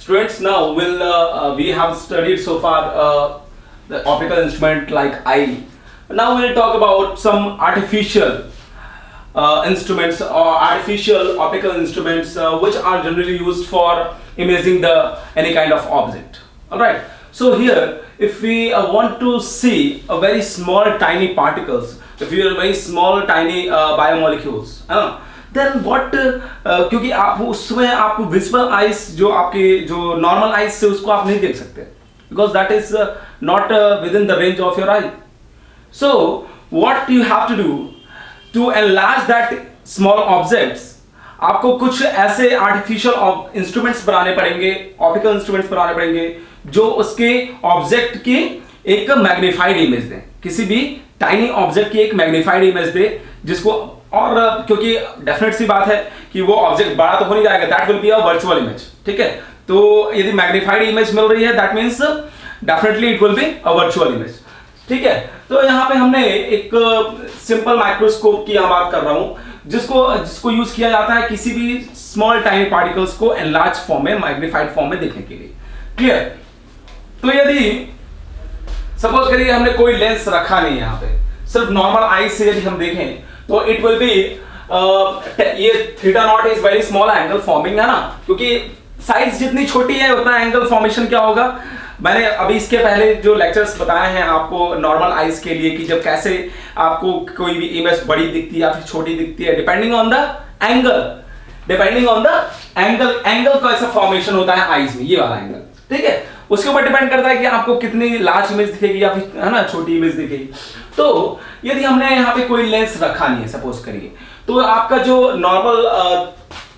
Students, now we have studied so far the optical instrument like eye. Now we'll talk about some artificial instruments or artificial optical instruments which are generally used for imaging the any kind of object. All right. So here, if we want to see a very small tiny particles, if you are very small tiny biomolecules, then what क्योंकि आप उसमें आप visual eyes जो आपके जो normal eyes से उसको आप नहीं देख सकते, because that is not within the range of your eye. So what you have to do to enlarge that small objects, आपको कुछ ऐसे आर्टिफिशियल इंस्ट्रूमेंट्स बनाने पड़ेंगे, ऑप्टिकल इंस्ट्रूमेंट्स बनाने पड़ेंगे जो उसके ऑब्जेक्ट की एक मैग्नीफाइड इमेज दें, किसी भी टाइनी ऑब्जेक्ट की एक मैग्नीफाइड इमेज दे जिसको, और क्योंकि डेफिनेट सी बात है कि वो ऑब्जेक्ट बड़ा तो हो नहीं जाएगा, that will be a virtual image. ठीक है, तो यदि मैग्नीफाइड इमेज मिल रही है that means definitely it will be a virtual image. ठीक है, तो यहाँ पे हमने एक सिंपल माइक्रोस्कोप की यहाँ बात कर रहा हूँ जिसको यूज किया जाता है किसी भी स्मॉल टाइनी पार्टिकल्स को एनलार्ज फॉर्म में, मैग्नीफाइड फॉर्म में देखने के लिए. क्लियर? तो यदि सपोज करिए हमने कोई लेंस रखा नहीं यहाँ पे, सिर्फ नॉर्मल आई से यदि हम देखें तो इट विल बी ये theta naught is very small angle forming, है ना, क्योंकि साइज जितनी छोटी है उतना एंगल फॉर्मेशन क्या होगा. मैंने अभी इसके पहले जो लेक्चर्स बताए हैं आपको नॉर्मल आइज के लिए कि जब कैसे आपको कोई भी इमेज बड़ी दिखती है या फिर छोटी दिखती है depending on the angle, angle का ऐसा फॉर्मेशन होता है आइज में, ये वाला एंगल. ठीक है, उसके ऊपर डिपेंड करता है कि आपको कितनी लार्ज इमेज दिखेगी या फिर, है ना, छोटी इमेज दिखेगी. तो यदि हमने यहाँ पे कोई लेंस रखा नहीं है सपोज करिए, तो आपका जो नॉर्मल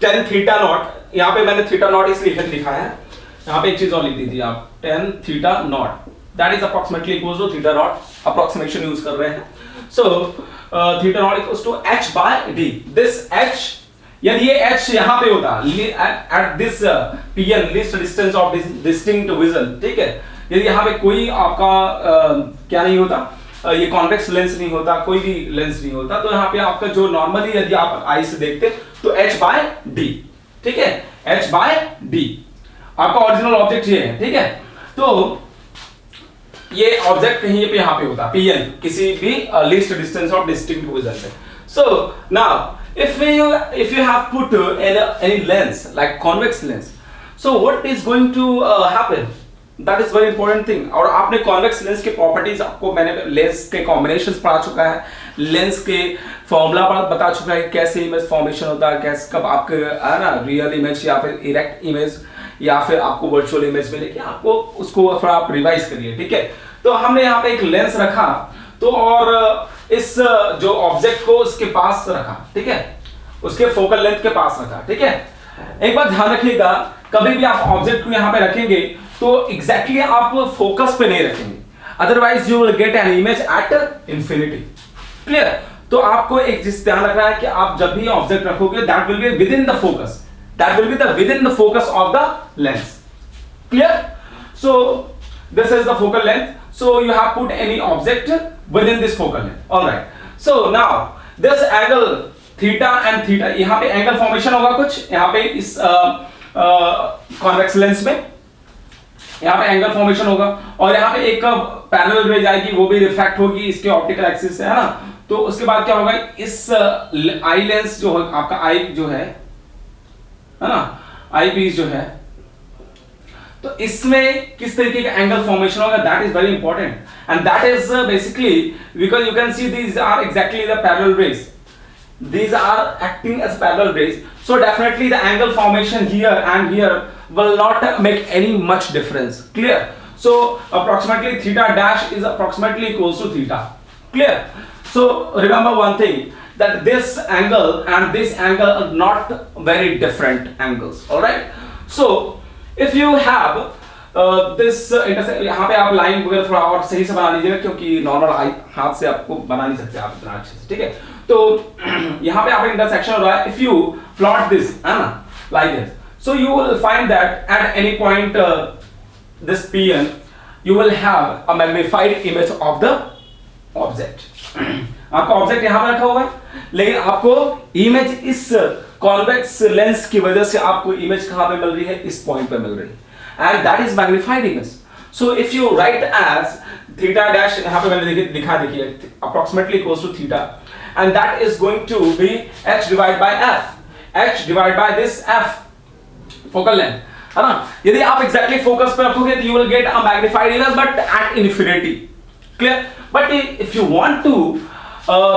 10 थीटा नॉट, यहाँ पे मैंने थीटा नॉट इसलिए लिखा है, यहाँ पे एक चीज और लिख दीजिए आप, 10 theta nought, that is approximately equals to theta nought, approximation use कर रहे हैं. So theta nought equals to h by d. This h, यदि ये h यहाँ पे होता at this pn least distance of distinct vision, ठीक है, यदि यहाँ पे कोई आपका क्या नहीं होता, ये कॉन्वेक्स लेंस नहीं होता, कोई भी लेंस नहीं होता, तो यहाँ पे आपका जो नॉर्मली यदि आप आई से देखते तो h बाय d. ठीक है, h बाय d आपका ओरिजिनल ऑब्जेक्ट ये है. ठीक है, तो ये ऑब्जेक्ट कहीं पे यहाँ पे होता pn किसी भी least distance of distinct vision से. So now if you have put any lens like convex lens, so what is going to happen, that is very important thing. और आपने convex lens के properties, आपको मैंने lens के combinations पढ़ा चुका है, लेंस के फॉर्मूला बता चुका है कैसे इमेज फॉर्मेशन होता है, कैसे कब आपके, है ना, रियल इमेज या फिर इरेक्ट इमेज या फिर आपको वर्चुअल इमेज मिलेगी, आपको उसको थोड़ा आप रिवाइज करिए. ठीक है, तो हमने यहाँ पे एक लेंस रखा, तो और इस जो ऑब्जेक्ट को उसके पास रखा, ठीक है, उसके फोकल लेंथ के पास रखा. ठीक है, एक बात ध्यान रखिएगा, कभी भी आप ऑब्जेक्ट को यहाँ पे रखेंगे तो एग्जैक्टली आप फोकस पे नहीं रखेंगे, otherwise you will get an image at infinity. Clear? तो आपको एक चीज ध्यान रखना है कि आप जब भी ऑब्जेक्ट रखोगे that will be with in the focus, that will be the with in the focus of the lens. Clear? So this is the focal length, so you have put any object within this focal length. all right, so now this angle theta and theta, यहाँ पे angle formation होगा कुछ यहाँ पे इस convex lens में, यहाँ पे एंगल फॉर्मेशन होगा और यहाँ पे एक पैरेलल रे जाएगी, वो भी रिफ्रैक्ट होगी इसके ऑप्टिकल एक्सिस से, है ना. तो उसके बाद क्या होगा, इस आई लेंस जो है आपका आई जो है ना, आई पीस जो है, तो इसमें किस तरीके का एंगल फॉर्मेशन होगा, that is very important. And that is basically because you can see these are exactly the parallel rays, these are acting as parallel rays, so definitely the angle formation here and here will not make any much difference. Clear? So approximately theta dash is approximately equals to theta. Clear? So remember one thing, that this angle and this angle are not very different angles. All right, so if you have this intersection, यहाँ पे आप line वगैरह थोड़ा और सही से बना लीजिएगा क्योंकि नॉर्मल हाथ से आपको बना नहीं सकते आप इतना अच्छे से. ठीक है, तो यहाँ पे आप इंटरसेक्शन हो रहा है. इफ यू प्लॉट दिस, है ना, like this, so you will find that at any point this pn you will have a magnified image of the object. आपका ऑब्जेक्ट यहाँ पे रखा हुआ है, लेकिन आपको इमेज इस कॉन्वेक्स लेंस की वजह से आपको इमेज कहाँ पे मिल रही है, इस पॉइंट पे मिल रही है. and that is magnified image. So if you write as theta dash, यहाँ पे मैंने लिखा देखिए approximately equals to theta, and that is going to be h divided by f, h divided by this f focal length, है ना. यदि आप exactly focus पे रखोगे तो you will get a magnified image but at infinity. Clear? But if you want to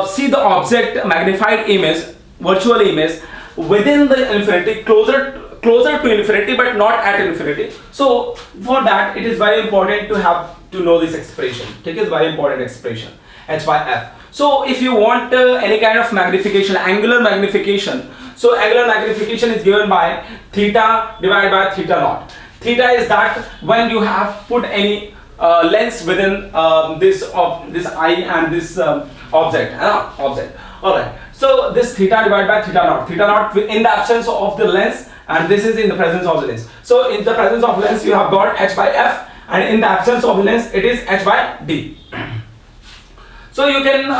see the object magnified image, virtual image within the infinity, closer to infinity but not at infinity, so for that it is very important to have to know this expression. It is very important expression, h by f. So if you want any kind of magnification, angular magnification, so angular magnification is given by theta divided by theta naught. Theta is that when you have put any lens within this eye and this object. All right. So this theta divided by theta naught. Theta naught in the absence of the lens, and this is in the presence of the lens. So in the presence of lens, you have got h by f, and in the absence of lens, it is h by d. So you can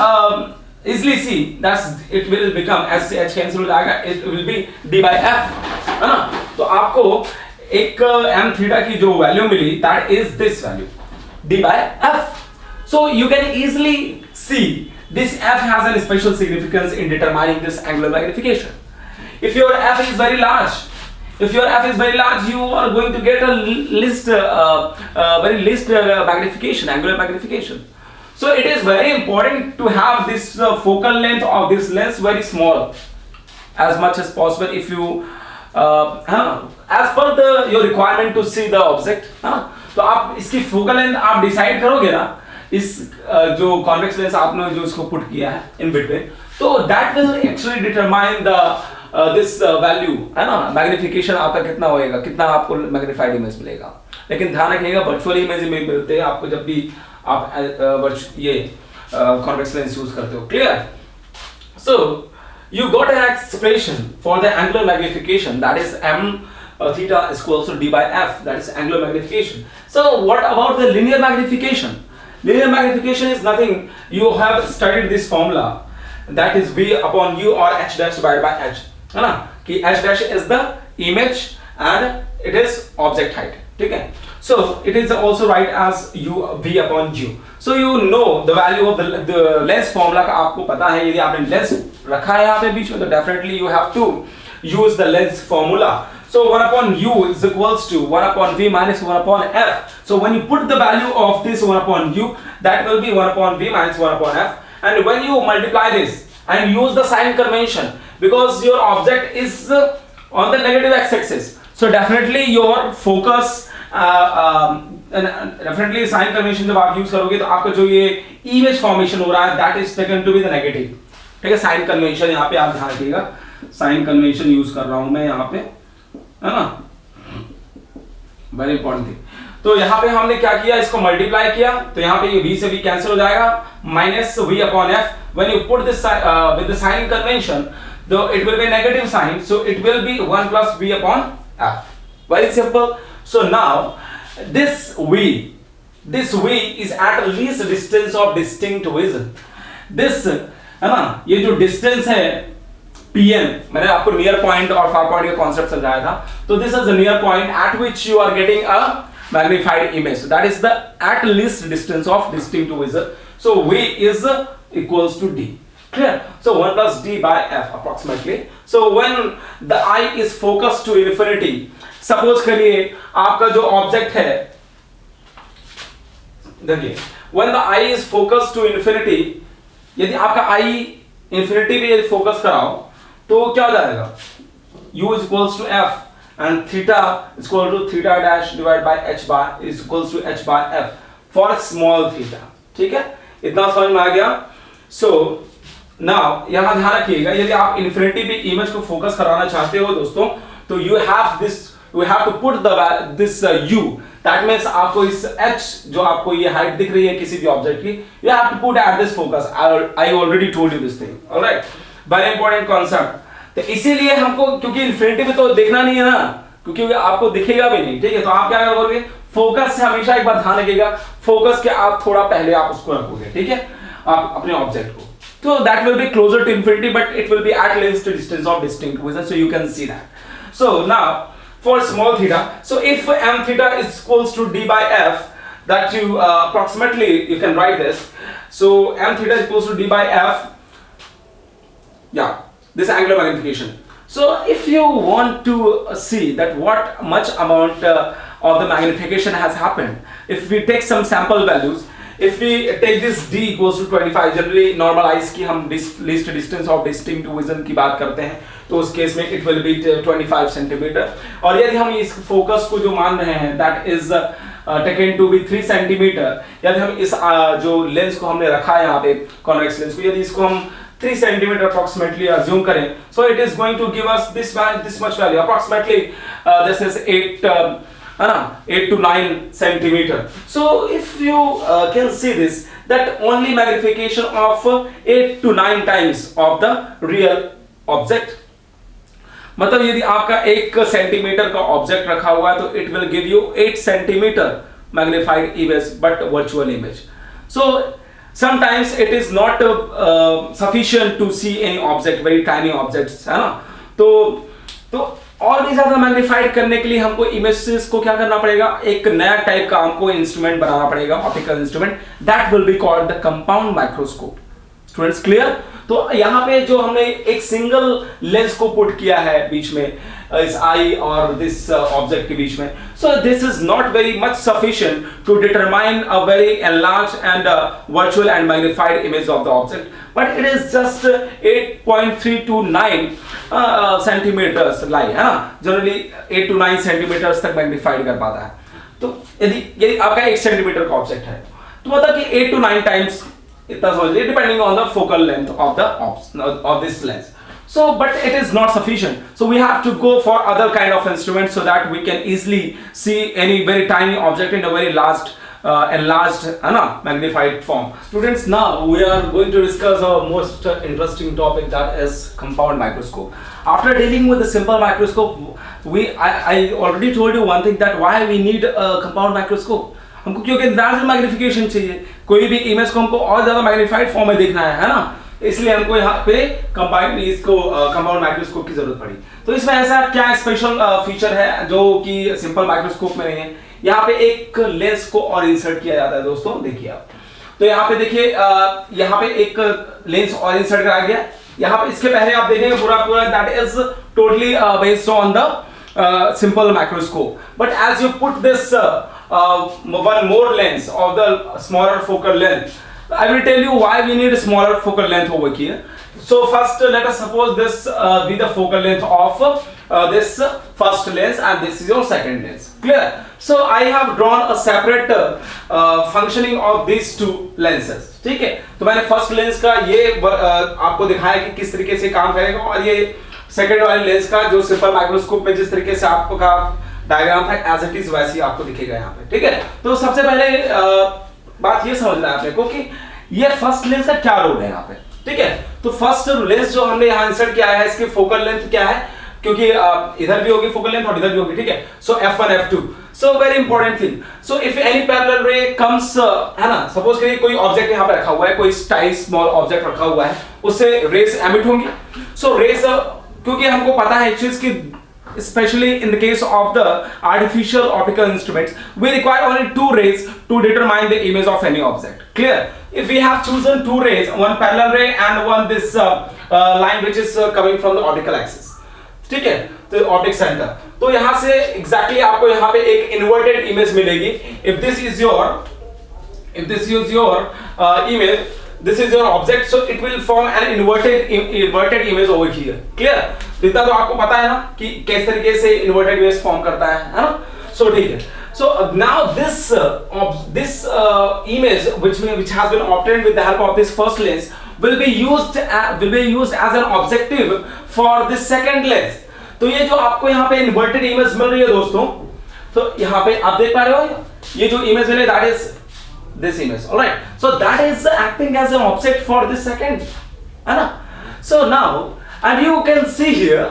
easily see that it will become, as h cancel हो जाएगा, it will be d by f, है ना. तो आपको एक m theta की जो value मिली, that is this value, d by f. So you can easily see this f has a special significance in determining this angular magnification. If your f is very large, you are going to get a very least magnification, angular magnification. So it is very important to have this focal length of this lens very small as much as possible. If you as per your requirement to see the object, तो आप इसकी focal length आप decide करोगे ना, इस जो convex lens आपने जो इसको पुट किया है इन बिटवीन, तो that will actually determine the this value, है ना. मैग्निफिकेशन आपका कितना होएगा, कितना आपको मैग्नीफाइड इमेज मिलेगा. लेकिन ध्यान रखिएगा वर्चुअल इमेज में मिलते हैं आपको जब भी आप ये कॉन्वेक्स लेंस यूज करते हो. Clear? So you got an expression for the angular magnification, that is m theta is equals to d by f, that is angular magnification. So what about the linear magnification? Linear magnification is nothing, you have studied this formula, that is v upon u or h dash divided by h, है ना, कि h dash is the image and it is object height. ठीक है. So it is also write as u v upon u. So you know the value of the lens formula का आपको पता है. यदि आपने lens रखा है यहाँ पे बीच में तो definitely you have to use the lens formula. So 1 upon u is equals to 1 upon v minus 1 upon f. So when you put the value of this 1 upon u, that will be 1 upon v minus 1 upon f. And when you multiply this and use the sign convention, because your object is on the negative x-axis, so definitely your focus definitely sign convention जब आप use करोगे तो आपका जो ये image formation हो रहा है that is taken to be the negative. ठीक है. साइन कन्वेंशन यहाँ पे आप ध्यान रखिएगा, साइन कन्वेंशन यूज कर रहा हूं मैं यहाँ पे, है ना, वेरी इंपॉर्टेंट थिंग. तो यहाँ पे हमने क्या किया, इसको मल्टीप्लाई किया तो यहाँ पे ये v से v कैंसिल हो जाएगा, minus v upon f. When you put this with the sign convention तो it will be negative sign, so it will be 1 plus v upon f. Very simple. So now this v is at least distance of distinct vision. This, है ना, ये जो distance है pn, मैंने आपको near point और far point का concept समझाया था. तो this is the near point at which you are getting a magnified image. That is the at least distance of distinct vision. So v is equals to d. Clear? So 1 plus d by f approximately. So when the eye is focused to infinity, suppose करिए आपका जो object है, देखिए when the eye is focused to infinity, यदि आपका आई infinity पे यदि focus कराओ तो क्या हो जाएगा, u is equals to f and theta is equal to theta dash divided by h by is equals to h by f for small theta. ठीक है, इतना समझ में आ गया. सो नाउ यहां ध्यान रखिएगा, यदि आप इंफिनिटी पे इमेज को फोकस कराना चाहते हो दोस्तों, तो you have to put this u, that means आपको इस h जो आपको ये हाइट दिख रही है किसी भी ऑब्जेक्ट की, you have to put at this focus. I already told you this thing. All right, very important concept. तो इसीलिए हमको, क्योंकि इंफिनिटी में तो देखना नहीं है ना, क्योंकि आपको दिखेगा भी नहीं. ठीक है, तो आप क्या करोगे, फोकस से हमेशा एक बात ध्यान रखिएगा, फोकस के आप थोड़ा पहले आप उसको रखोगे. ठीक है, आप अपने ऑब्जेक्ट को, तो that will be closer to infinity but it will be at least distance of distinct vision, so you can see that. So now for small theta. So if m theta is equals to d by f, that you approximately you can write this. So m theta is equals to d by f. Yeah, this angular magnification. So if you want to see that what much amount of the magnification has happened, if we take some sample values, if we take this d equals to 25, generally normal eyes की हम least distance of distinct vision की बात करते हैं, तो उस case में it will B 25 centimetre. और यदि हम इस फोकस को जो मान रहे हैं that is taken to be 3 centimetre, यदि हम इस जो लेंस को हमने रखा है यहाँ पे कॉन्वेक्स लेंस को, यदि इसको हम 3 सेंटीमीटर अप्रोक्सीमेटली अज्यूम करें, so it is going to give us this much value approximately. This is 8 to 9 centimeter. So if you can see this, that only magnification of 8 to 9 times of the real object. मतलब यदि आपका 1 centimetre का object रखा हुआ है तो it will give you 8 centimetre magnified image but virtual image. So sometimes it is not sufficient to see any object, very tiny objects, है ना. तो और भी ज्यादा मैग्नीफाइड करने के लिए हमको इमेजेस को क्या करना पड़ेगा, एक नया टाइप का हमको इंस्ट्रूमेंट बनाना पड़ेगा, optical instrument, that will be called the compound microscope. Students clear? तो यहाँ पे जो हमने एक सिंगल लेंस को पुट किया है बीच में इस आई और दिस ऑब्जेक्ट के बीच में, so this is not very much sufficient to determine a very enlarge and virtual and magnified image of the object, but it is just 8.3 to 9 centimetres lie, है ना. जनरली 8 to 9 सेंटीमीटर्स तक magnified कर पाता है. तो यदि आपका 1 centimetre का ऑब्जेक्ट है तो मतलब कि 8 to 9 टाइम्स इतना समझिए, depending on the focal length of this lens. So but it is not sufficient, so we have to go for other kind of instruments so that we can easily see any very tiny object in a very large enlarged magnified form. Students, now we are going to discuss our most interesting topic, that is compound microscope. After dealing with the simple microscope, I already told you one thing, that why we need a compound microscope. हमको क्योंकि large magnification चाहिए, कोई भी image को हमको और ज्यादा magnified form में देखना है ना, इसलिए हमको यहाँ पे कंपाउंड माइक्रोस्कोप की जरूरत पड़ी. तो इसमें ऐसा क्या स्पेशल फीचर है जो कि सिंपल माइक्रोस्कोप में नहीं है. यहाँ पे एक लेंस को और इंसर्ट किया जाता है दोस्तों, देखिए आप. तो यहाँ पे देखिए यहाँ पे एक लेंस और इंसर्ट कराया गया. यहाँ पे इसके पहले आप देखेंगे पूरा that is totally based on the simple microscope, but as you put this one more lens of the smaller focal length, I will tell you why we need a smaller focal length over here. So first let us suppose this be the focal length of this first lens and this is your second lens. Clear? So I have drawn a separate functioning of these two lenses. ठीक है, तो मैंने first lens का ये आपको दिखाया कि किस तरीके से काम करेगा, और ये सेकेंड वाले लेंस का जो सिंपल माइक्रोस्कोप में जिस तरीके से आपको का डायग्राम था एज इट इज वैसे ही आपको दिखेगा यहाँ पे. ठीक है, तो सबसे पहले बात ये समझना है आपने को कि ये फर्स्ट लेंस का क्या रोल है यहाँ पे. ठीक है, तो फर्स्ट लेंस जो हमने यहाँ इंसर्ट किया है, इसकी फोकल लेंथ क्या है, क्योंकि इधर भी होगी फोकल लेंथ और इधर भी होगी. ठीक है, सो f1 f2. So very important thing, so if any parallel रे कम्स, है ना, सपोज करिए कोई ऑब्जेक्ट यहाँ पे रखा हुआ है, कोई टाइनी स्मॉल ऑब्जेक्ट रखा हुआ है, उससे रेस एमिट होंगी. सो रेस क्योंकि हमको पता है चीज की, especially in the case of the artificial optical instruments, we require only 2 rays to determine the image of any object. Clear? If we have chosen 2 rays, one parallel ray and one this line which is coming from the optical axis, ठीक है, तो optic centre, तो यहाँ से exactly आपको यहाँ पे एक inverted image मिलेगी. If this is your image, this is your object, so it will form an inverted image over here. Clear? इतना तो आपको पता है ना कि किस तरीके से inverted image फॉर्म करता है ना. So ठीक है, so now this image which has been obtained with the help of this first lens will be used as an objective for this second lens. तो ये जो आपको यहाँ पे inverted image मिल रही है दोस्तों, तो यहाँ पे आप देख पा रहे हो ये जो image मिले, that is this image. All right, so that is acting as an object for this second, है ना. So now and you can see here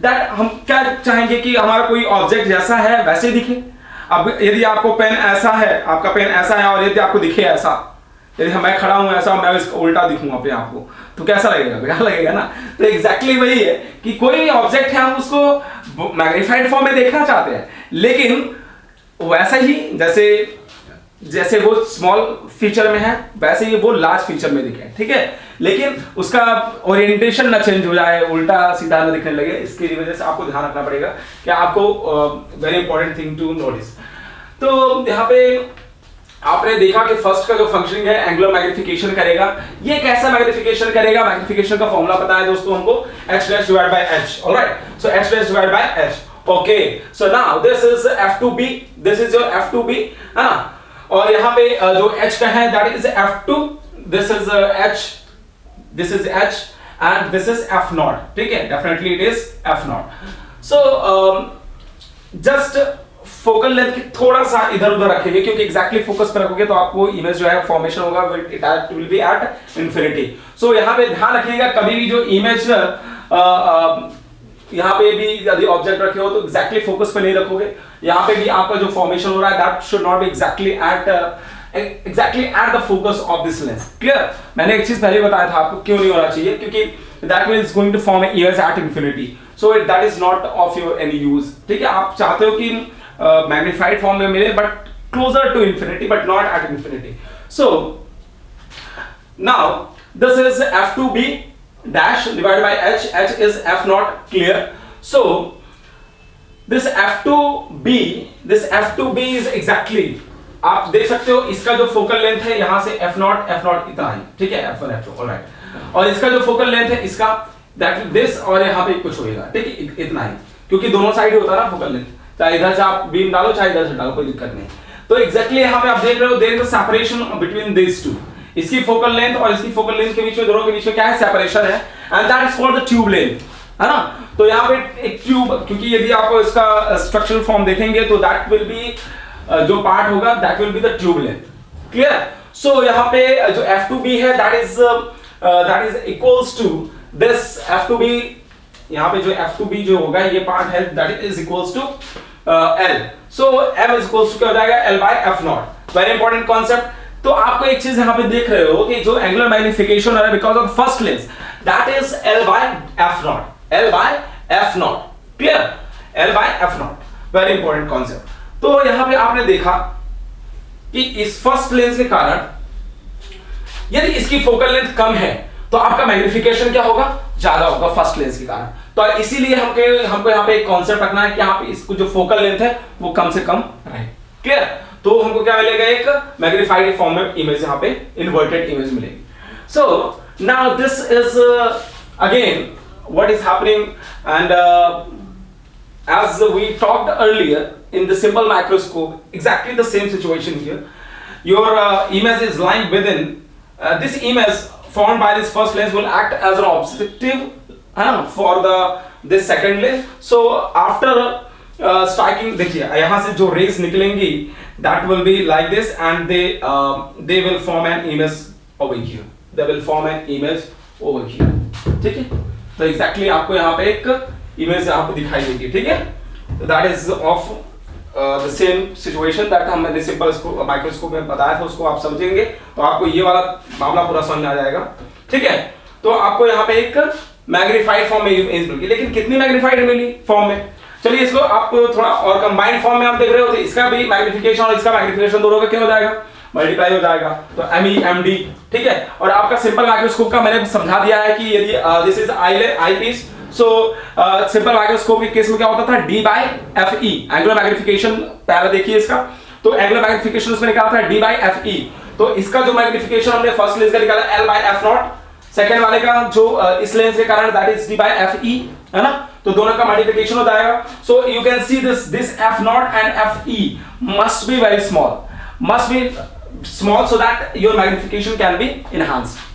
that हम क्या चाहेंगे कि हमारा कोई ऑब्जेक्ट जैसा है वैसे दिखे. अब यदि आपको पेन ऐसा है, आपका पेन ऐसा है और यदि आपको दिखे ऐसा, यदि मैं खड़ा हूं ऐसा, मैं इसका उल्टा दिखूं अपने आप को, तो कैसा लगेगा? बेकार लगेगा ना। तो एग्जैक्टली वही है कि कोई ऑब्जेक्ट है, हम उसको मैग्नीफाइड फॉर्म में देखना चाहते हैं, लेकिन वैसा ही जैसे वो स्मॉल फीचर में है वैसे ही वो लार्ज फीचर में दिखे, ठीक है, लेकिन उसका ओरिएंटेशन ना चेंज हो जाए, उल्टा सीधा ना दिखने लगे। इसकी वजह से आपको ध्यान रखना पड़ेगा कि आपको very important thing to notice. तो यहाँ पे आपने देखा कि फर्स्ट का जो फंक्शनिंग है एंगुलर मैग्निफिकेशन करेगा। ये कैसा मैग्निफिकेशन करेगा? मैग्निफिकेशन का फॉर्मूला पता है दोस्तों हमको, h dash divided by h, alright, so h dash divided by h, okay. So now this is f2b, this is your f2b, है ना, और यहाँ पे जो h का है that is f2, this is h, this is h and this is f0, ठीक है, definitely it is f0। So just focal length की थोड़ा सा इधर उधर रखेंगे, क्योंकि एग्जैक्टली फोकस पर रखोगे तो आपको इमेज जो है फॉर्मेशन होगा, it will be at infinity. So यहाँ पे ध्यान रखिएगा, कभी भी जो इमेज यहाँ पे भी यदि ऑब्जेक्ट रखे हो तो एग्जैक्टली फोकस पे नहीं रखोगे। यहाँ पे भी आपका जो फॉर्मेशन हो रहा है that should not be exactly at the focus of this lens. Clear? मैंने एक चीज पहले बताया था आपको क्यों नहीं होना चाहिए, क्योंकि that means going to form image at infinity, so that is not of your any use, ठीक है। आप चाहते हो कि मैग्नीफाइड फॉर्म में मिले but closer to infinity, but not at infinity. So now this is f2b dash divided by h, h is f0, clear? So this f2b is exactly, आप देख सकते हो इसका जो फोकल लेंथ है यहाँ से f0 इतना ही, ठीक है, f1 f2, ऑलराइट, और इसका जो फोकल लेंथ है इसका दैट दिस, और यहाँ पे कुछ होएगा, ठीक है, इतना ही, क्योंकि दोनों साइड ही होता है ना फोकल लेंथ, चाहे इधर से आप बीम डालो चाहे इधर से डालो, कोई दिक्कत नहीं। तो एग्जैक्टली यहाँ पे आप देख रहे हो there is a separation between this two, इसकी फोकल लेंथ और इसकी फोकल लेंथ के बीच में, दोनों के बीच में क्या है? सेपरेशन है, and that is called the tube length, है ना। तो यहाँ पे एक ट्यूब, क्योंकि यदि आप इसका स्ट्रक्चरल फॉर्म देखेंगे तो दैट विल बी, जो पार्ट होगा that will be the tube length, clear? So यहाँ पे जो f2b है that is equals to this f2b, यहाँ पे जो f2b जो होगा ये पार्ट है that is equals to l, so m is equals to क्या हो जाएगा? l by f0। Very important concept. तो आपको एक चीज यहाँ पे देख रहे हो कि जो एंगुलर मैग्निफिकेशन है because of first lens that is l by f0, l by f0, clear? l by f0, very important concept. तो यहाँ पे आपने देखा कि इस फर्स्ट लेंस के कारण यदि इसकी फोकल लेंथ कम है तो आपका मैग्निफिकेशन क्या होगा? ज्यादा होगा फर्स्ट लेंस के कारण। तो इसीलिए हमको यहाँ पे एक कॉन्सेप्ट रखना है कि आप इसको जो फोकल लेंथ है वो कम से कम रहे, क्लियर? तो हमको क्या मिलेगा? एक मैग्नीफाइड फॉर्म में इमेज, यहाँ पे इन्वर्टेड इमेज मिलेगी। सो now this is again what is happening, and as we talked earlier in the simple microscope, exactly the same situation here. Your image is lying within, this image formed by this first lens will act as an objective for this second lens. So after striking, देखिए यहाँ से जो rays निकलेंगी that will be like this, and they will form an image over here. They will form an image over here. ठीक है? तो exactly आपको यहाँ पे एक इमेज यहाँ पे दिखाई देगी, ठीक है? That is of the same situation that हमने सिंपल माइक्रोस्कोप में बताया था, उसको आप समझेंगे तो आपको ये वाला मामला पूरा समझ में आ जाएगा, ठीक है? तो आपको यहाँ पे एक मैग्नीफाइड फॉर्म में इमेज मिली, लेकिन कितनी मैग्नीफाइड मिली फॉर्म में? चलिए इसको आपको थोड़ा और कंबाइंड फॉर्म में आप देख रहे हो तो इसका भी मैग्नीफिकेशन और इसका मैग्नीफिकेशन दोनों का क्या हो जाएगा? मल्टीप्लाई हो जाएगा, तो ME/MD, ठीक है? और आपका सिंपल माइक्रोस्कोप का मैंने समझा दिया है कि यदि this is eye piece, so simple microscope के केस में क्या होता था? D/FE, एंगुलर मैग्निफिकेशन पहले देखिए इसका, तो एंगुलर मैग्निफिकेशन उसमें निकाला था D/FE। तो इसका जो मैग्निफिकेशन हमने फर्स्ट लेंस का निकाला L/F0, सेकंड वाले का जो इस लेंस के कारण दैट इज D/FE, है ना? तो दोनों का मल्टीप्लिकेशन हो जाएगा। So you can see this F0 and FE must be very small, must be small so that your magnification can be enhanced.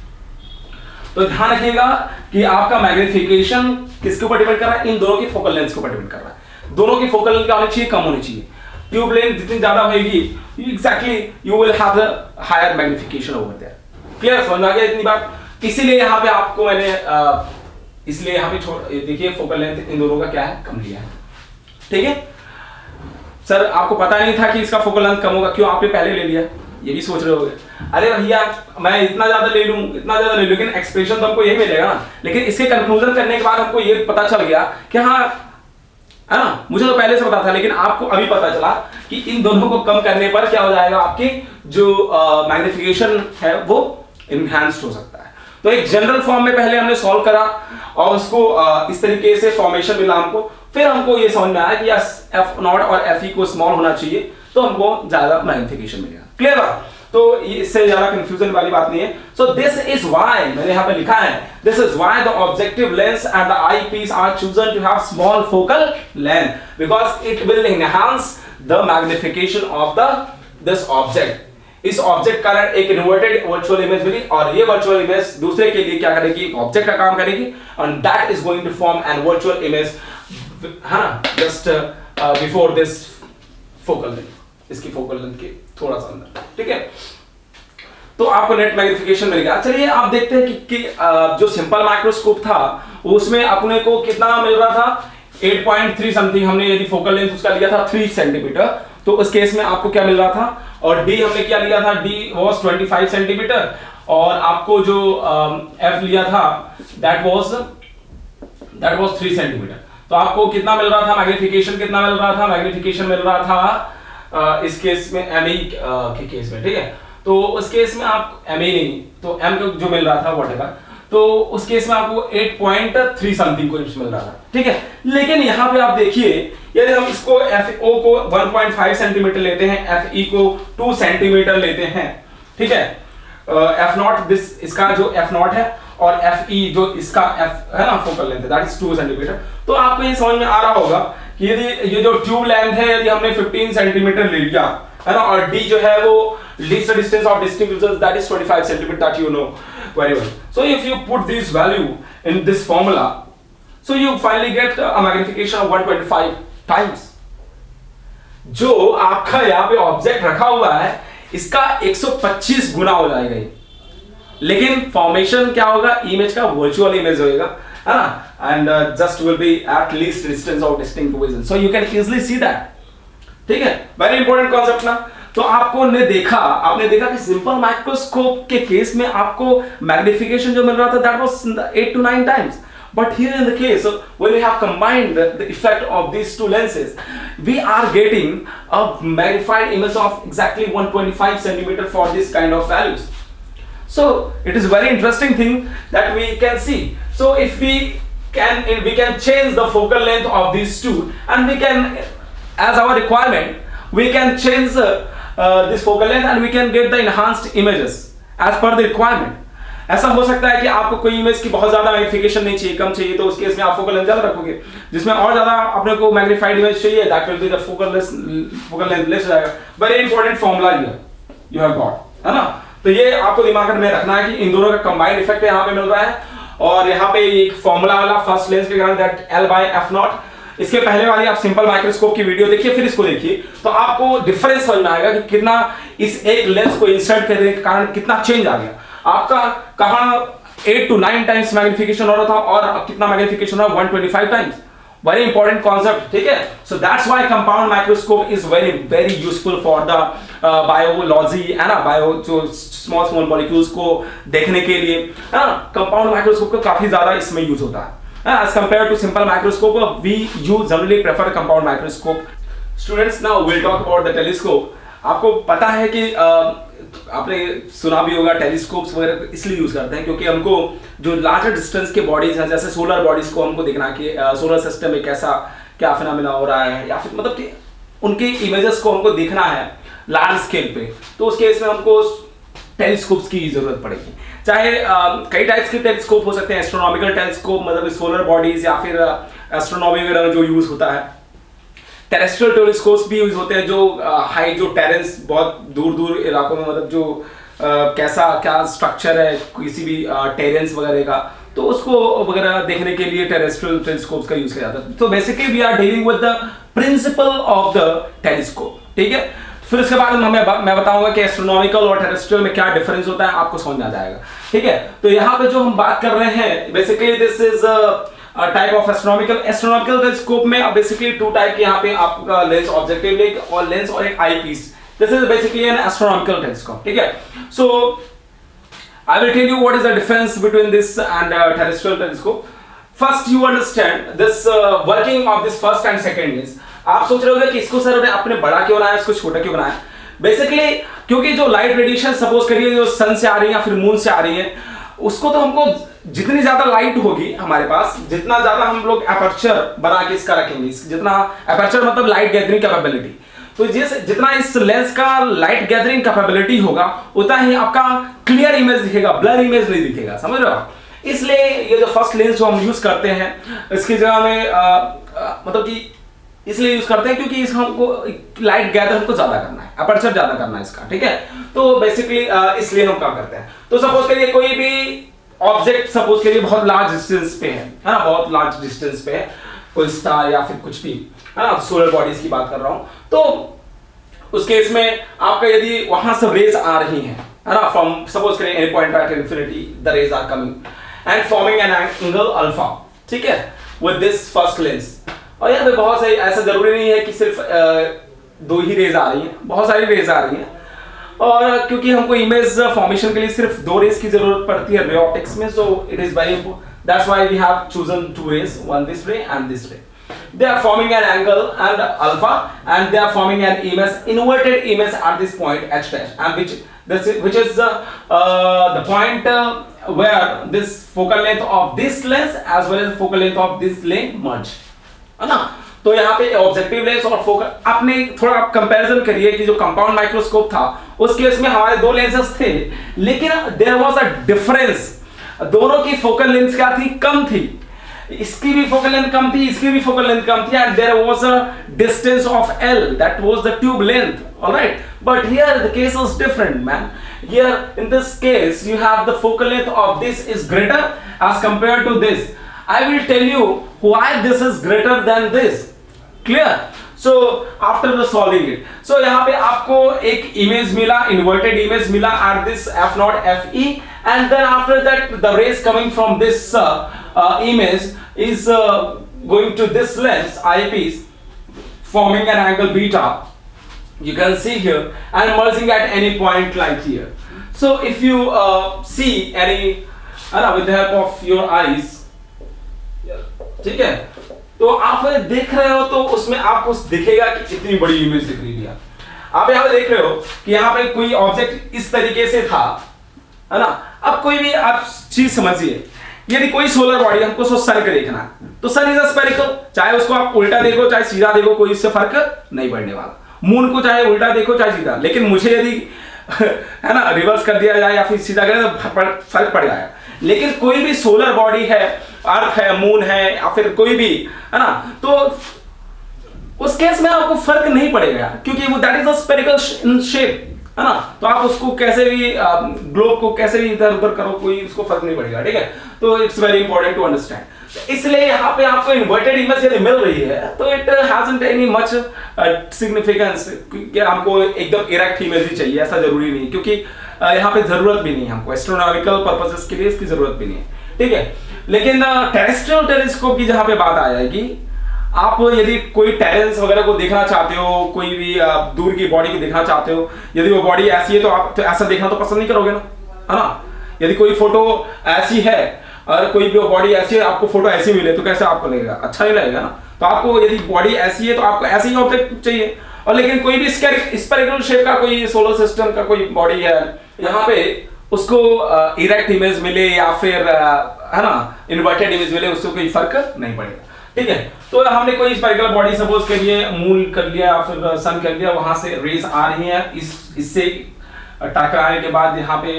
तो ध्यान रखिएगा कि आपका मैग्निफिकेशन किसके ऊपर डिपेंड कर रहा है? इन दोनों की फोकल लेंथ के ऊपर डिपेंड कर रहा है। दोनों की फोकल लेंथ क्या होनी चाहिए? कम होनी चाहिए। ट्यूब लेंथ जितनी ज्यादा होगी exactly you will have the higher magnification over there. Clear? समझ आ गया इतनी बात? इसीलिए यहाँ पे आपको मैंने इसलिए यहाँ पे देखिए फोकल लेंथ इन दोनों का क्या है? कम लिया है, ठीक है? सर आपको पता नहीं था कि इसका फोकल लेंथ कम होगा, क्यों आपने पहले ले लिया? ये भी सोच रहे होगे, अरे भैया मैं इतना ज्यादा ले लूं, इतना ज्यादा ले लूं, लेकिन एक्सप्रेशन तो हमको यही मिलेगा ना। लेकिन इसके कंक्लूजन करने के बाद हमको ये पता चल गया कि हाँ, है ना, मुझे तो पहले से पता था, लेकिन आपको अभी पता चला कि इन दोनों को कम करने पर क्या हो जाएगा, आपकी जो मैग्निफिकेशन है वो इनहैंस्ड हो सकता है। तो एक जनरल फॉर्म में पहले हमने सॉल्व करा और उसको इस तरीके से फॉर्मेशन मिला हमको, फिर हमको ये समझ में आया कि एफ नॉट और एफ ई को स्मॉल होना चाहिए, तो हमको ज्यादा मैग्निफिकेशन मिलेगा। क्लियर है? तो इससे ज्यादा कंफ्यूजन वाली बात नहीं है। सो दिस इज व्हाई मैंने यहां पे लिखा है, this is why the objective lens and the eyepiece are chosen to have small focal length, because it will enhance the magnification of the this object. इस ऑब्जेक्ट का एक inverted virtual image मिली और ये virtual image दूसरे के लिए क्या करेगी, ऑब्जेक्ट का काम करेगी, and that is going to form an virtual image, हाँ, just before this focal length, इसकी फोकल लेंथ के थोड़ा सा अंदर। ठीक है, तो आपको नेट मैग्निफिकेशन मिल गया। चलिए आप देखते हैं कि जो सिंपल माइक्रोस्कोप था उसमें अपने को कितना मिल रहा था, 8.3 समथिंग। हमने यदि फोकल लेंथ उसका लिया था 3 सेंटीमीटर, तो उस केस में आपको क्या मिल रहा था, और डी हमने क्या लिया था, डी वाज 25 सेंटीमीटर, और आपको जो एफ लिया था दैट वाज 3 सेंटीमीटर। तो आपको कितना मिल रहा था, मैग्निफिकेशन कितना मिल रहा था, मैग्निफिकेशन मिल रहा था इस केस में एमई के केस में। ठीक है, तो उस केस में आप एमई नहीं, तो एम को जो मिल रहा था व्हाटएवर, तो उस केस में आपको 8.3 समथिंग कुछ मिल रहा था। ठीक है, लेकिन यहाँ पे आप देखिए, यदि हम इसको एफओ को 1.5 सेंटीमीटर लेते हैं, एफई को 2 सेंटीमीटर लेते हैं, ठीक है, एफ नॉट दिस इसका जो एफ नॉट है और एफ ई जो इसका एफ है ना focal length that is 2 centimetre, तो आपको ये समझ में आ रहा होगा कि यदि ये जो ट्यूब लेंथ है यदि हमने 15 सेंटीमीटर ले लिया है ना, और डी जो है वो least distance of distinguishers that is 25 centimeter, that you know very well. So if you put this value in this formula, so you finally get a magnification of 125 times. जो आपका यहाँ पे ऑब्जेक्ट रखा हुआ है इसका 125 गुना हो जाएगा ये, लेकिन फॉर्मेशन क्या होगा, इमेज का वर्चुअल इमेज होएगा, है ना, and just will be at least distance of distinct vision, so you can easily see that. ठीक है, वेरी इंपॉर्टेंट कॉन्सेप्ट ना। तो आपने देखा कि सिंपल माइक्रोस्कोप के केस में आपको मैग्निफिकेशन जो मिल रहा था that was 8 to 9 times, but here in the case when we have combined the effect of these two lenses, we are getting a magnified image of exactly 125 centimeter for this kind of values. So it is very interesting thing that we can see. So if we can change the focal length of these two, and we can, as our requirement, we can change this focal length and we can get the enhanced images as per the requirement. ऐसा हो सकता है कि आपको कोई image की बहुत ज्यादा मैग्निफिकेशन नहीं चाहिए, कम चाहिए, तो उस केस में आप फोकल लेंथ ज्यादा रखोगे। जिसमें और ज्यादा अपने को मैग्निफाइड इमेज चाहिए, that will be the focal length less जाएगा। Very important formula you have got, है ना। तो ये आपको दिमाग में रखना है कि इन दोनों का कंबाइंड इफेक्ट यहाँ पे मिल रहा है, और यहाँ पे एक फॉर्मूला वाला फर्स्ट लेंस के कारण that L by F not. इसके पहले वाली आप सिंपल माइक्रोस्कोप की वीडियो देखिए, फिर इसको देखिए, तो आपको डिफरेंस समझ में आएगा कि कितना इस एक लेंस को इंसर्ट करने के कारण कितना चेंज आ गया। आपका कहां 8 to 9 टाइम्स मैग्निफिकेशन हो रहा था और कितना मैग्निफिकेशन हो रहा है 125 टाइम्स। वेरी इंपॉर्टेंट कॉन्सेप्ट, ठीक है। So that's why compound microscope is very very useful for the biology, है ना, बायो जो स्मॉल मॉलिक्यूल्स को देखने के लिए, है ना। कंपाउंड माइक्रोस्कोप का काफी ज्यादा इसमें यूज होता है as compared to simple microscope. We generally prefer compound microscope. Students, now we'll talk about the telescope. आपको पता है कि आपने सुना भी होगा टेलीस्कोप्स वगैरह इसलिए यूज करते हैं क्योंकि हमको जो लार्जर डिस्टेंस के बॉडीज हैं, जैसे सोलर बॉडीज को हमको देखना कि सोलर सिस्टम में कैसा क्या फिनोमेना हो रहा है, या फिर मतलब कि उनके इमेजेस को हमको देखना है लार्ज स्केल पे, तो उस केस में हमको टेलीस्कोप्स की जरूरत पड़ेगी। चाहे कई टाइप्स के टेलीस्कोप हो सकते हैं, एस्ट्रोनॉमिकल टेलीस्कोप मतलब सोलर बॉडीज, या फिर एस्ट्रोनॉमी वगैरह जो यूज होता है। टेरेस्ट्रियल टेलीस्कोप्स भी यूज होते हैं जो हाई, जो टेरेंस बहुत दूर दूर इलाकों में, मतलब जो कैसा क्या स्ट्रक्चर है किसी भी टेरेंस वगैरह का, तो उसको वगैरह देखने के लिए टेरेस्ट्रियल टेलीस्कोप्स का यूज किया जाता है। तो basically we are dealing with the principle of the telescope, ठीक है। फिर उसके बाद मैं बताऊंगा कि एस्ट्रोनॉमिकल और टेरेस्ट्रियल में क्या डिफरेंस होता है, आपको समझ में आ जाएगा, ठीक है। तो यहाँ पे जो हम बात कर रहे हैं, basically this is type of astronomical telescope में बेसिकली 2 टाइप के यहाँ पे आपका लेंस, ऑब्जेक्टिव लेंस और एक eyepiece this is basically an astronomical telescope, ठीक है। सो I will tell you what is the difference between this and terrestrial telescope. First, you understand this working of this first and second is. आप सोच रहे होगे कि इसको sir ने अपने बड़ा क्यों बनाया, इसको छोटा क्यों बनाया? बेसिकली क्योंकि जो लाइट रेडिएशन सपोज करिए जो सन से आ रही है या फिर मून से आ रही है, उसको तो हमको जितनी ज्यादा लाइट होगी हमारे पास, जितना ज्यादा हम लोग एपर्चर बना के इसका रखेंगे, जितना एपर्चर मतलब लाइट गैदरिंग कैपेबिलिटी, तो जितना इस लेंस का लाइट गैदरिंग कैपेबिलिटी होगा उतना ही आपका क्लियर इमेज दिखेगा, ब्लर इमेज नहीं दिखेगा, समझ रहे हो आप? इसलिए ये जो फर्स्ट लेंस जो हम यूज करते हैं इसकी जगह में मतलब कि इसलिए यूज करते हैं क्योंकि इस हमको लाइट गैदर हमको ज्यादा करना है, अपर्चर ज्यादा करना है इसका, ठीक है। तो बेसिकली इसलिए हम क्या करते हैं, तो सपोज करिए कोई भी ऑब्जेक्ट सपोज करिए बहुत लार्ज डिस्टेंस पे है ना, बहुत लार्ज डिस्टेंस पे है, कोई स्टार या फिर कुछ भी है ना, सोलर बॉडीज की बात कर रहा हूं, तो उस केस में आपका यदि वहां से रेज आ रही है ना, फ्रॉम सपोज करें any point at infinity the rays are coming and forming an angle alpha, ठीक है, विद दिस फर्स्ट लेंस। और यहाँ पे बहुत सारी, ऐसा जरूरी नहीं है कि सिर्फ दो ही रेज आ रही हैं, बहुत सारी रेज आ रही हैं, और क्योंकि हमको इमेज फॉर्मेशन के लिए सिर्फ दो रेज की जरूरत पड़ती है रे ऑप्टिक्स में, so it is very important, that's why we have chosen two rays, one this ray and this ray. They are forming an angle and alpha, and they are forming an image, inverted image at this point h dash, and which is the point where this focal length of this lens as well as focal length of this lens merge, है ना। तो यहाँ पे objective lens और focal, आपने थोड़ा आप comparison करिए कि जो कंपाउंड माइक्रोस्कोप था उस केस में हमारे दो लेंसेस थे, लेकिन देयर वाज अ डिफरेंस, दोनों की फोकल लेंथ क्या थी, कम थी, इसकी भी फोकल लेंथ कम थी, इसकी भी फोकल लेंथ कम थी, and there was a distance of L, that was the tube length, all right, but here the case is different, man. Here in this case you have the focal length of this is greater as compared to this. I will tell you why this is greater than this, clear? So after the solving it, so यहाँ पे आपको एक image मिला, inverted image मिला at this f naught fe, and then after that the rays coming from this image is going to this lens eyepiece, forming an angle beta, you can see here, and merging at any point like here. So if you see any with the help of your eyes, ठीक है, तो आप देख रहे हो तो उसमें आपको दिखेगा कि इतनी बड़ी इमेज दिख रही है। आप यहाँ देख रहे हो कि यहाँ पे कोई ऑब्जेक्ट इस तरीके से था, है ना। अब कोई भी आप चीज समझिए, यदि कोई सोलर बॉडी हमको सन को देखना है तो सन इज स्फेरिकल, चाहे उसको आप उल्टा देखो चाहे सीधा देखो, कोई इससे फर्क नहीं पड़ने वाला। मून को चाहे उल्टा देखो चाहे सीधा, लेकिन मुझे यदि है ना रिवर्स कर दिया जाए या फिर सीधा करें तो फर्क पड़ जाएगा। लेकिन कोई भी सोलर बॉडी है, अर्थ है, मून है या फिर कोई भी है ना, तो उस केस में आपको फर्क नहीं पड़ेगा क्योंकि वो that is a spherical in shape, है ना। तो आप उसको कैसे भी ग्लोब को कैसे भी इधर उधर करो, कोई उसको फर्क नहीं पड़ेगा, ठीक है। तो it's very important to understand. इसलिए यहाँ पे आपको इन्वर्टेड इमेज यदि मिल रही है तो it hasn't any much significance कि हमको एकदम इरेक्ट इमेज ही चाहिए, ऐसा जरूरी नहीं, क्योंकि यहाँ पे जरूरत भी नहीं है हमको, एस्ट्रोनॉमिकल पर्पसेस के लिए इसकी जरूरत भी नहीं है, ठीक है। लेकिन टेरेस्ट्रियल टेलीस्कोप की जहाँ पे बात आ जाएगी, आप यदि कोई टेरेंस वगैरह को देखना चाहते हो, कोई भी दूर की बॉडी को देखना चाहते हो, यदि वो बॉडी ऐसी है तो आप तो ऐसा देखना तो पसंद नहीं करोगे ना, है ना। यदि कोई फोटो ऐसी है और कोई भी बॉडी ऐसी है, आपको फोटो ऐसी मिले तो कैसे आपको लगेगा, अच्छा नहीं लगेगा ना। तो आपको यदि बॉडी ऐसी है तो आपको ऐसे ही ऑब्जेक्ट चाहिए, और लेकिन कोई भी स्फेरिकल शेप का कोई सोलर सिस्टम का कोई बॉडी है, यहाँ पे उसको इरेक्ट इमेज मिले या फिर है ना इन्वर्टेड इमेज मिले, उससे कोई फर्क नहीं पड़ेगा, ठीक है। तो हमने कोई स्फेरिकल बॉडी सपोज करिए, मून कर लिया या फिर सन कर लिया, वहां से रेज आ रही है, इससे टकराने के बाद यहाँ पे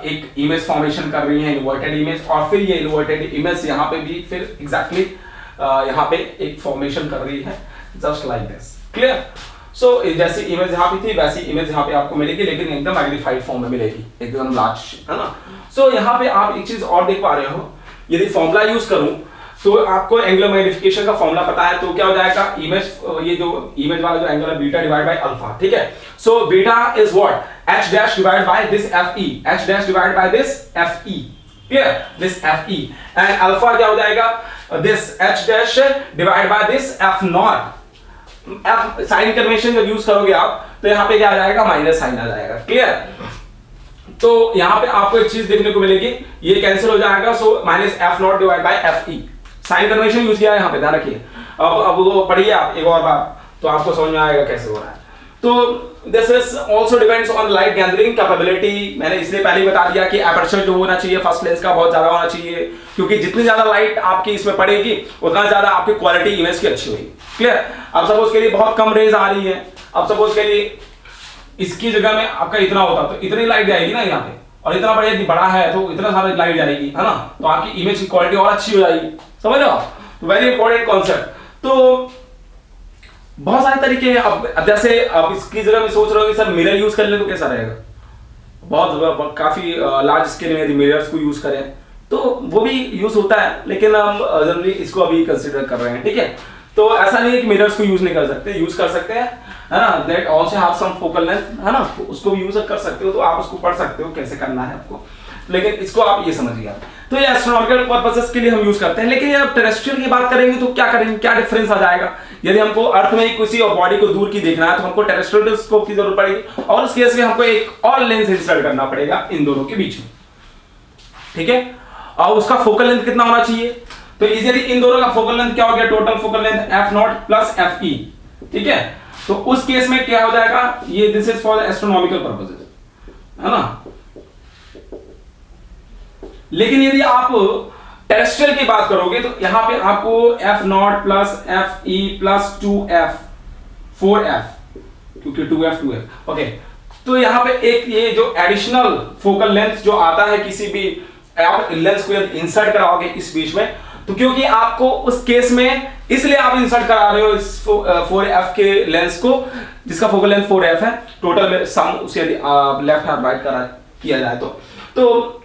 एक इमेज फॉर्मेशन कर रही है, इन्वर्टेड इमेज, और फिर ये इन्वर्टेड इमेज यहाँ पे भी फिर एग्जैक्टली यहाँ पे एक फॉर्मेशन कर रही है, जस्ट लाइक दिस, क्लियर। सो जैसी इमेज यहाँ पे थी वैसी इमेज यहाँ पे आपको मिलेगी, लेकिन एकदम मैग्नीफाइड फॉर्म में मिलेगी, एकदम लार्ज, है ना। सो यहाँ पे आप एक चीज और देख पा रहे हो, यदि फॉर्मूला यूज करूं तो आपको एंगुलर मैग्निफिकेशन का फॉर्मूला पता है, तो क्या हो जाएगा, इमेज, ये जो इमेज वाला जो एंगल है बीटा डिवाइड बाय अल्फा, ठीक है। So beta is what, h dash divide by this fe, h dash divide by this fe, clear, this fe, and alpha क्या हो जाएगा, this h dash divide by this f not, F sine convention जब use करोगे आप तो यहाँ पे क्या आ जाएगा, माइनस साइन आ जाएगा। क्लियर? तो यहाँ पे आपको एक चीज देखने को मिलेगी, ये कैंसिल हो जाएगा, so minus f naught divide by f e. Sign convention use किया है यहाँ पे, ध्यान रखिए। अब वो पढ़िए आप एक और बार तो आपको समझ में आएगा कैसे हो रहा है। तो this is also depends on light gathering capability. मैंने इसलिए पहले ही बता दिया कि एपर्चर जो होना चाहिए फर्स्ट लेंस का बहुत ज्यादा होना चाहिए, क्योंकि जितनी ज्यादा लाइट आपकी इसमें पड़ेगी उतना ज्यादा आपकी क्वालिटी इमेज की अच्छी होगी। क्लियर? अब सपोज के लिए बहुत कम रेज आ रही है, अब सपोज के लिए इसकी जगह में आपका इतना होता तो इतनी लाइट जाएगी ना यहाँ पे, और इतना बड़ा है तो इतना सारा लाइट जाएगी, है ना, तो आपकी इमेज की क्वालिटी और अच्छी हो जाएगी। समझ रहे हो आप? Very important concept. तो बहुत सारे तरीके हैं। अब जैसे आप इसकी जगह में सोच रहे हो कि सर मिरर यूज कर ले तो कैसा रहेगा, बहुत काफी लार्ज स्केल में यदि मिरर्स को यूज करें तो वो भी यूज होता है, लेकिन हम जनरली इसको अभी कंसीडर कर रहे हैं। ठीक है? तो ऐसा नहीं है कि मिरर्स को यूज नहीं कर सकते, यूज कर सकते हैं, है ना। That also have some focal length, है ना, तो उसको भी यूज कर सकते हो, तो आप उसको पढ़ सकते हो कैसे करना है आपको, लेकिन इसको आप ये समझिए। तो ये एस्ट्रोनॉमिकल पर्पसेस के लिए हम यूज करते हैं। लेकिन जब टेरेस्ट्रियल की बात करेंगे तो क्या करेंगे, क्या डिफरेंस आ जाएगा। यदि हमको अर्थ में किसी और बॉडी को दूर की देखना है तो हमको टेरेस्ट्रियल टेलीस्कोप की जरूरत पड़ेगी, और इस केस में हमको एक और लेंस इंसर्ट करना पड़ेगा इन दोनों के बीच में। ठीक है? और उसका फोकल लेंथ कितना होना चाहिए, तो यदि इन दोनों का फोकल लेंथ क्या हो गया, total focal length F not plus F E. ठीक है? तो उस केस में क्या हो जाएगा, ये this is for astronomical purposes, है ना। लेकिन यदि आप टेरेस्ट्रियल की बात करोगे तो यहां पे आपको F not plus F E plus 2f 4f, क्योंकि 2f ओके। तो यहां पे एक ये जो एडिशनल फोकल लेंथ जो आता है किसी भी आप लेंस को यदि इंसर्ट कराओगे इस बीच में, तो क्योंकि आपको उस केस में इसलिए आप इंसर्ट करा रहे हो इस 4f के लेंस को, जिसका फोकल लेंथ 4f है, टोटल में सम उसे यदि लेफ्ट हैंड राइट करा किया जाए तो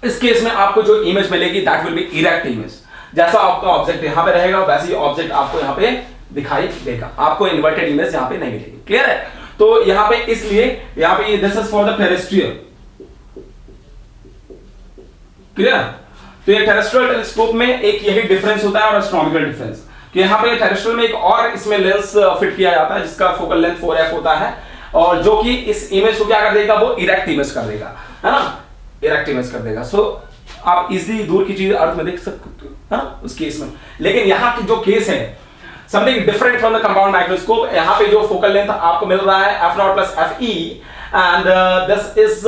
इस केस में आपको जो इमेज मिलेगी that will B erect image. जैसा आपका ऑब्जेक्ट यहां पे रहेगा वैसे ही ऑब्जेक्ट आपको यहां पे दिखाई देगा, आपको इन्वर्टेड इमेज यहां पे नहीं मिलेगी। क्लियर है? तो यहां पे इसलिए यहां पे this is for the terrestrial. Clear? तो ये टेरेस्ट्रियल टेलीस्कोप में एक यही डिफरेंस होता है और एस्ट्रोनॉमिकल डिफरेंस, कि यहां पे टेरेस्ट्रियल में एक और इसमें लेंस फिट किया जाता है जिसका फोकल लेंथ 4f होता है, और जो कि इस इमेज को क्या कर देगा, वो इरेक्ट इमेज कर देगा, है ना, इरेक्ट इमेज कर देगा। सो आप इजीली दूर की चीजें अर्थ में देख सकते हो, है ना, उस केस में। लेकिन यहाँ की जो केस है something different from the compound microscope. यहाँ पे जो फोकल लेंथ आपको मिल रहा है F not plus F E, and this is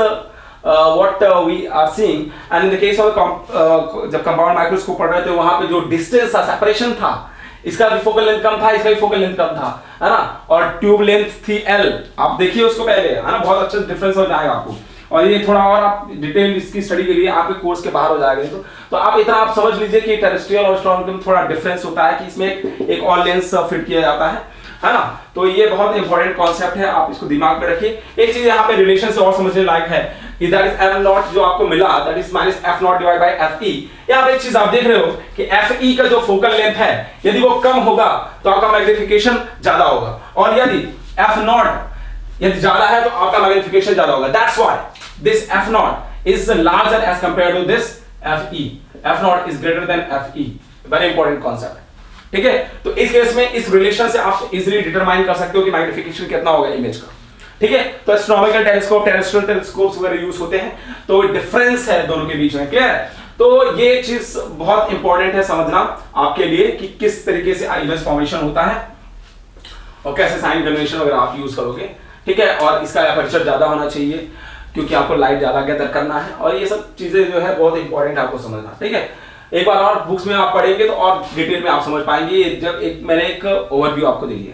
what we are seeing, and in the case of जब कंपाउंड माइक्रोस्कोप पढ़ रहे थे वहां पे जो डिस्टेंस था, सेपरेशन था, इसका भी फोकल लेंथ कम था, इसका भी फोकल लेंथ कम था, है ना, और ट्यूब लेंथ थी L। आप देखिए उसको पहले, है ना, बहुत अच्छा डिफरेंस हो जाएगा आपको। और ये थोड़ा और आप डिटेल इसकी स्टडी के लिए आपके कोर्स के बाहर हो जाएगा, तो आप इतना आप समझ लीजिए कि टेरेस्ट्रियल और एस्ट्रोनॉमिकल में थोड़ा डिफरेंस होता है कि इसमें एक और लेंस फिट किया जाता है ना। तो ये बहुत इंपॉर्टेंट कॉन्सेप्ट है, आप इसको दिमाग में रखिए। एक चीज यहाँ पे रिलेशन से और समझने लायक है कि दैट इज एम नॉट जो आपको मिला, that is minus f naught divide by f ई। यहाँ पे एक चीज आप देख रहे हो कि एफ ई का जो फोकल लेंथ है यदि वो कम होगा तो आपका मैग्निफिकेशन ज्यादा होगा, और यदि एफ नॉट यदि ज्यादा है तो आपका मैग्निफिकेशन ज्यादा होगा। That's why this f naught is larger as compared to this f e. F naught is greater than f e. Very important concept. ठीक है? तो इस केस में इस रिलेशन से आप इजीली डिटरमाइन कर सकते हो कि मैग्निफिकेशन कितना होगा इमेज का। ठीक है? तो एस्ट्रोनॉमिकल टेलीस्कोप, टेरेस्ट्रियल टेलीस्कोप्स वगैरह यूज होते हैं, तो डिफरेंस है दोनों के बीच में। क्लियर है? तो ये चीज बहुत इंपॉर्टेंट है समझना आपके लिए कि किस तरीके से इमेज फॉर्मेशन होता है और कैसे साइन कन्वेंशन वगैरह आप यूज करोगे। ठीक है? और इसका एपर्चर ज्यादा होना चाहिए क्योंकि आपको लाइट ज्यादा गैदर करना है, और ये सब चीजें जो है बहुत इंपॉर्टेंट आपको समझना। ठीक है? एक बार और बुक्स में आप पढ़ेंगे तो और डिटेल में आप समझ पाएंगे, जब मैंने एक ओवरव्यू आपको दी है।